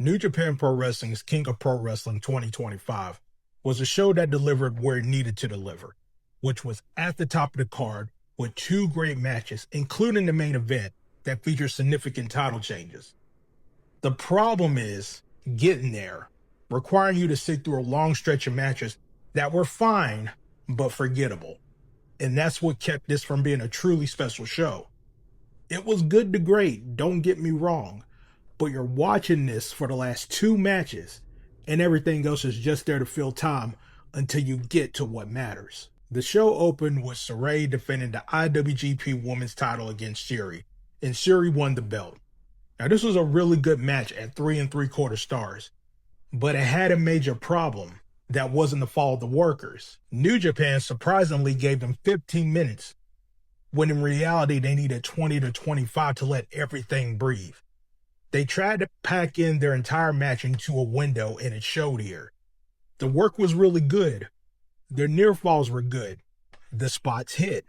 New Japan Pro Wrestling's King of Pro-Wrestling 2025 was a show that delivered where it needed to deliver, which was at the top of the card with two great matches, including the main event that features significant title changes. The problem is getting there, requiring you to sit through a long stretch of matches that were fine, but forgettable. And that's what kept this from being a truly special show. It was good to great, don't get me wrong, but you're watching this for the last two matches, and everything else is just there to fill time until you get to what matters. The show opened with Sareee defending the IWGP Women's title against Syuri, and Syuri won the belt. Now, this was a really good match at 3 3/4 stars, but it had a major problem that wasn't the fault of the workers. New Japan surprisingly gave them 15 minutes, when in reality they needed 20 to 25 to let everything breathe. They tried to pack in their entire match into a window, and it showed here. The work was really good. Their near falls were good. The spots hit.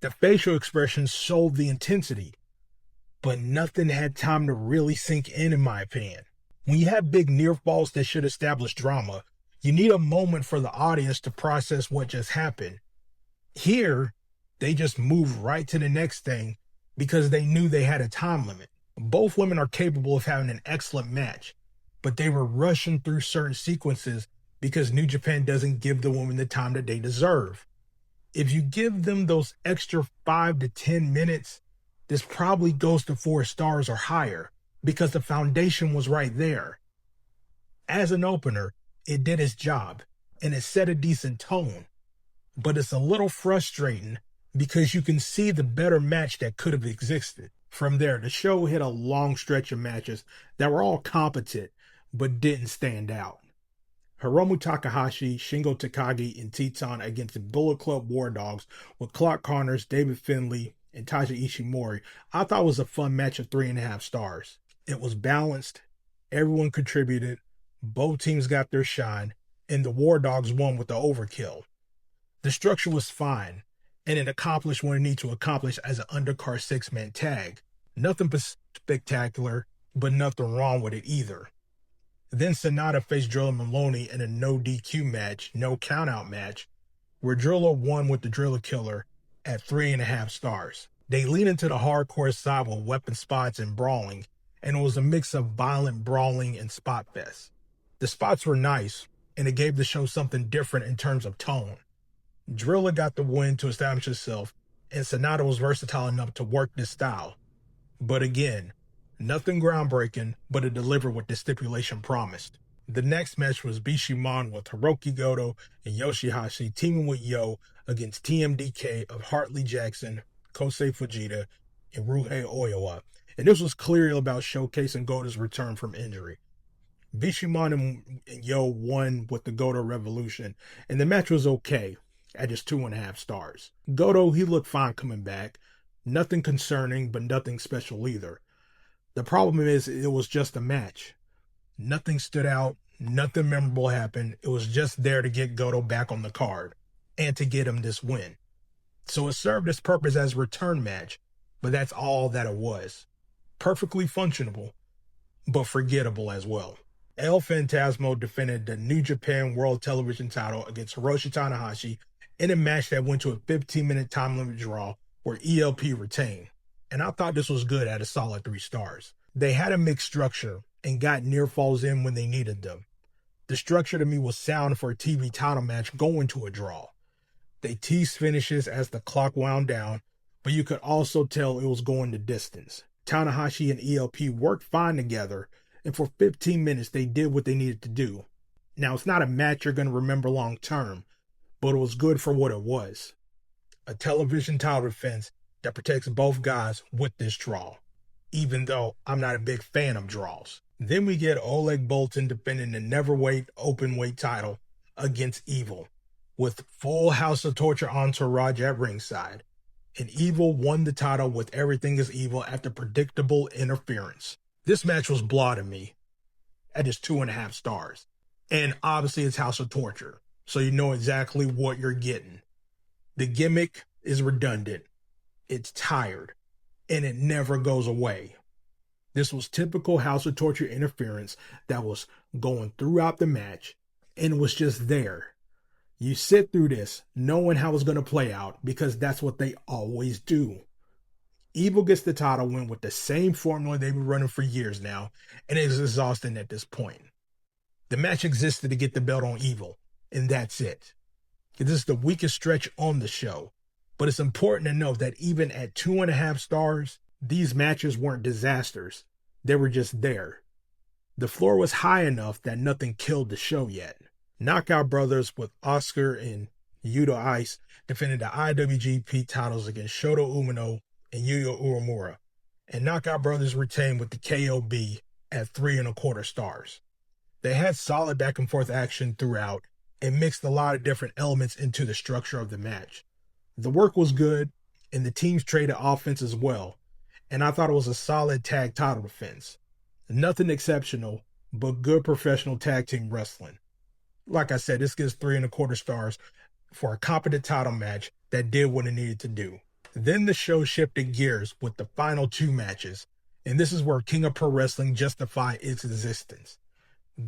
The facial expressions showed the intensity. But nothing had time to really sink in my opinion. When you have big near falls that should establish drama, you need a moment for the audience to process what just happened. Here, they just moved right to the next thing because they knew they had a time limit. Both women are capable of having an excellent match, but they were rushing through certain sequences because New Japan doesn't give the women the time that they deserve. If you give them those extra 5 to 10 minutes, this probably goes to 4 stars or higher because the foundation was right there. As an opener, it did its job and it set a decent tone, but it's a little frustrating because you can see the better match that could have existed. From there, the show hit a long stretch of matches that were all competent, but didn't stand out. Hiromu Takahashi, Shingo Takagi, and Teton against the Bullet Club War Dogs with Clark Connors, David Finlay, and Taiji Ishimori, I thought was a fun match of 3.5 stars. It was balanced, everyone contributed, both teams got their shine, and the War Dogs won with the overkill. The structure was fine, and it accomplished what it needed to accomplish as an undercard 6-man tag. Nothing spectacular, but nothing wrong with it either. Then SANADA faced Drilla and Moloney in a no DQ match, no countout match, where Drilla won with the Drilla Killer at 3.5 stars. They leaned into the hardcore side with weapon spots and brawling, and it was a mix of violent brawling and spot fest. The spots were nice, and it gave the show something different in terms of tone. Drilla got the win to establish itself, and SANADA was versatile enough to work this style. But again, nothing groundbreaking, but it delivered what the stipulation promised. The next match was Bishamon with Hiroki Goto and Yoshihashi teaming with Yo against TMDK of Hartley Jackson, Kosei Fujita, and Ryuhei Oiwa. And this was clearly about showcasing Goto's return from injury. Bishamon and Yo won with the Goto Revolution, and the match was okay at just 2.5 stars. Goto, he looked fine coming back. Nothing concerning, but nothing special either. The problem is it was just a match. Nothing stood out, nothing memorable happened. It was just there to get Goto back on the card and to get him this win. So it served its purpose as a return match, but that's all that it was. Perfectly functionable, but forgettable as well. El Phantasmo defended the New Japan World Television title against Hiroshi Tanahashi in a match that went to a 15-minute time limit draw where ELP retained. And I thought this was good at a solid 3 stars. They had a mixed structure and got near falls in when they needed them. The structure to me was sound for a TV title match going to a draw. They teased finishes as the clock wound down, but you could also tell it was going the distance. Tanahashi and ELP worked fine together, and for 15 minutes they did what they needed to do. Now, it's not a match you're going to remember long term, but it was good for what it was. A television title defense that protects both guys with this draw, even though I'm not a big fan of draws. Then we get Oleg Boltin defending the Neverweight Openweight title against Evil, with full House of Torture entourage at ringside. And Evil won the title with Everything is Evil after predictable interference. This match was blah to me at just 2.5 stars. And obviously it's House of Torture, so you know exactly what you're getting. The gimmick is redundant, it's tired, and it never goes away. This was typical House of Torture interference that was going throughout the match and was just there. You sit through this knowing how it's going to play out because that's what they always do. Evil gets the title win with the same formula they've been running for years now, and it is exhausting at this point. The match existed to get the belt on Evil, and that's it. This is the weakest stretch on the show, but it's important to note that even at 2.5 stars, these matches weren't disasters. They were just there. The floor was high enough that nothing killed the show yet. Knockout Brothers with Oscar and Yuta Ice defended the IWGP titles against Shota Umino and Yuya Uemura, and Knockout Brothers retained with the KOB at 3.25 stars. They had solid back and forth action throughout and mixed a lot of different elements into the structure of the match. The work was good, and the teams traded offense as well, and I thought it was a solid tag title defense. Nothing exceptional, but good professional tag team wrestling. Like I said, this gets 3.25 stars for a competent title match that did what it needed to do. Then the show shifted gears with the final 2 matches, and this is where King of Pro Wrestling justified its existence.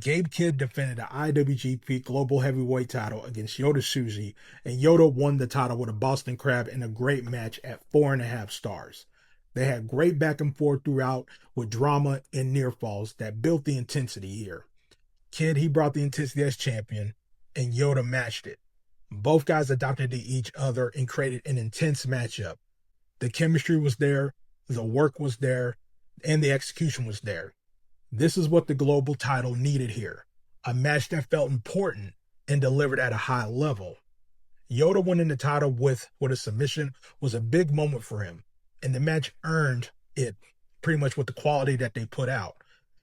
Gabe Kidd defended the IWGP Global Heavyweight Title against Yota Tsuji, and Yota won the title with a Boston Crab in a great match at 4.5 stars. They had great back and forth throughout with drama and near falls that built the intensity here. Kidd, he brought the intensity as champion, and Yota matched it. Both guys adapted to each other and created an intense matchup. The chemistry was there, the work was there, and the execution was there. This is what the global title needed here. A match that felt important and delivered at a high level. Yota winning the title with a submission was a big moment for him, and the match earned it pretty much with the quality that they put out.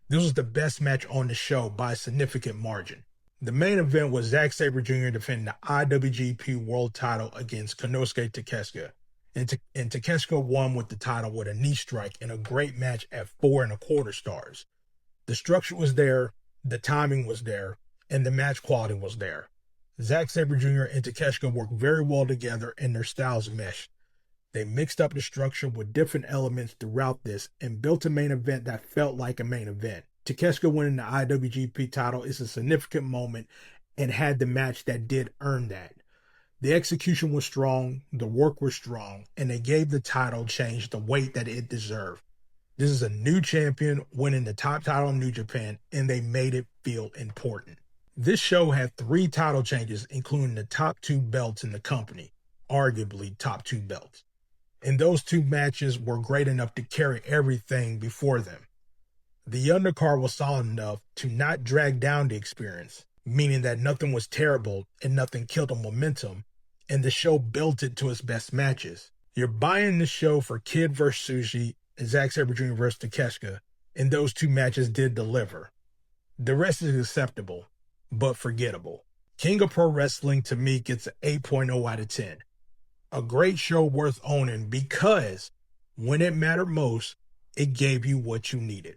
This was the best match on the show by a significant margin. The main event was Zack Sabre Jr. defending the IWGP World Title against Konosuke Takeshita. And Takeshita won with the title with a knee strike in a great match at 4.25 stars. The structure was there, the timing was there, and the match quality was there. Zack Sabre Jr. and Takeshita worked very well together and their styles meshed. They mixed up the structure with different elements throughout this and built a main event that felt like a main event. Takeshita winning the IWGP title is a significant moment and had the match that did earn that. The execution was strong, the work was strong, and they gave the title change the weight that it deserved. This is a new champion winning the top title in New Japan, and they made it feel important. This show had 3 title changes, including the top 2 belts in the company, arguably top 2 belts. And those 2 matches were great enough to carry everything before them. The undercard was solid enough to not drag down the experience, meaning that nothing was terrible and nothing killed the momentum, and the show built it to its best matches. You're buying the show for Kidd vs. Tsuji and Zack Sabre Jr. vs. Takeshita, and those 2 matches did deliver. The rest is acceptable, but forgettable. King of Pro Wrestling to me gets an 8.0 out of 10. A great show worth owning because when it mattered most, it gave you what you needed.